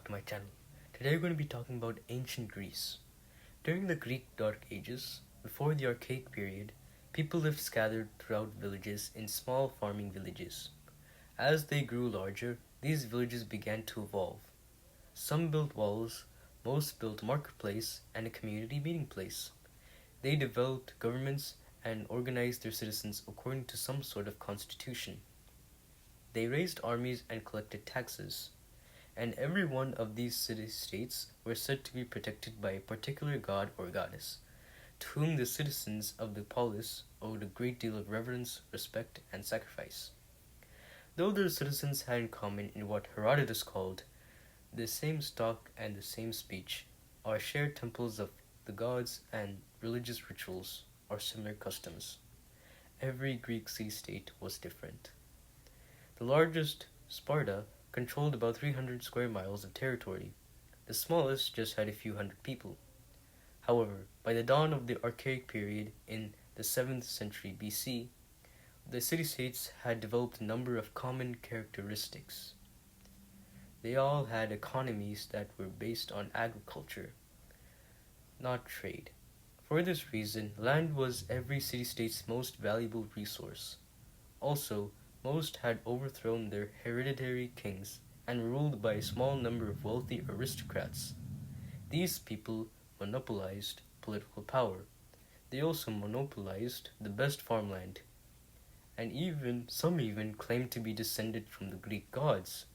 to my channel. Today we're going to be talking about ancient Greece. During the Greek Dark Ages, before the Archaic period, people lived scattered throughout villages in small farming villages. As they grew larger, these villages began to evolve. Some built walls, most built a marketplace and a community meeting place. They developed governments and organized their citizens according to some sort of constitution. They raised armies and collected taxes, and every one of these city-states were said to be protected by a particular god or goddess, to whom the citizens of the polis owed a great deal of reverence, respect, and sacrifice. Though their citizens had in common in what Herodotus called the same stock and the same speech, or shared temples of the gods and religious rituals or similar customs, every Greek city-state was different. The largest, Sparta, controlled about 300 square miles of territory. The smallest just had a few hundred people. However, by the dawn of the Archaic period in the 7th century BC, the city-states had developed a number of common characteristics. They all had economies that were based on agriculture, not trade. For this reason, land was every city-state's most valuable resource. Also, most had overthrown their hereditary kings and ruled by a small number of wealthy aristocrats. These people monopolized political power. They also monopolized the best farmland, and some even claimed to be descended from the Greek gods,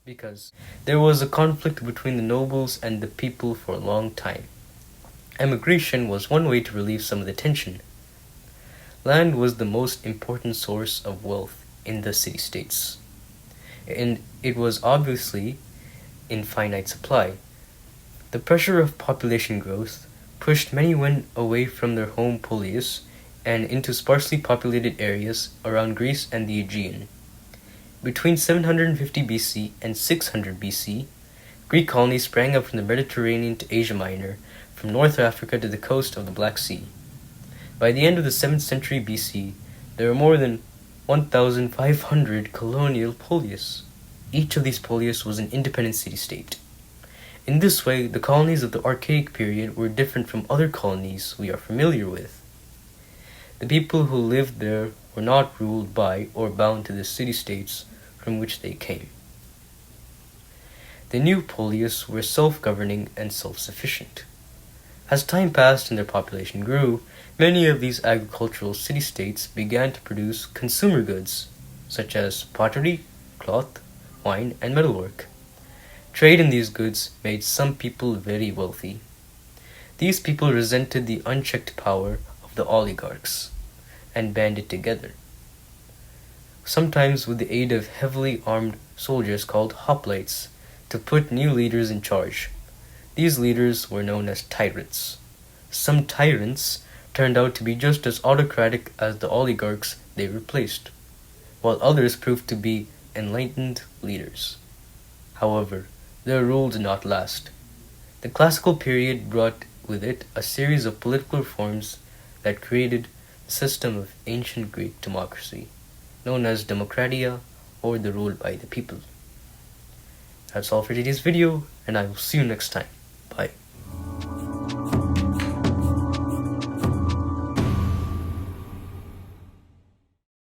because there was a conflict between the nobles and the people for a long time. Emigration was one way to relieve some of the tension. Land was the most important source of wealth in the city-states, and it was obviously in finite supply. The pressure of population growth pushed many men away from their home polis and into sparsely populated areas around Greece and the Aegean. Between 750 BC and 600 BC, Greek colonies sprang up from the Mediterranean to Asia Minor, from North Africa to the coast of the Black Sea. By the end of the 7th century BC, there were more than 1,500 colonial polis. Each of these polis was an independent city-state. In this way, the colonies of the Archaic period were different from other colonies we are familiar with. The people who lived there were not ruled by or bound to the city-states from which they came. The new polis were self-governing and self-sufficient. As time passed and their population grew, many of these agricultural city-states began to produce consumer goods, such as pottery, cloth, wine, and metalwork. Trade in these goods made some people very wealthy. These people resented the unchecked power of the oligarchs and banded together, sometimes with the aid of heavily armed soldiers called hoplites, to put new leaders in charge. These leaders were known as tyrants. Some tyrants turned out to be just as autocratic as the oligarchs they replaced, while others proved to be enlightened leaders. However, their rule did not last. The classical period brought with it a series of political reforms that created the system of ancient Greek democracy, known as democratia, or the rule by the people. That's all for today's video, and I will see you next time. Bye.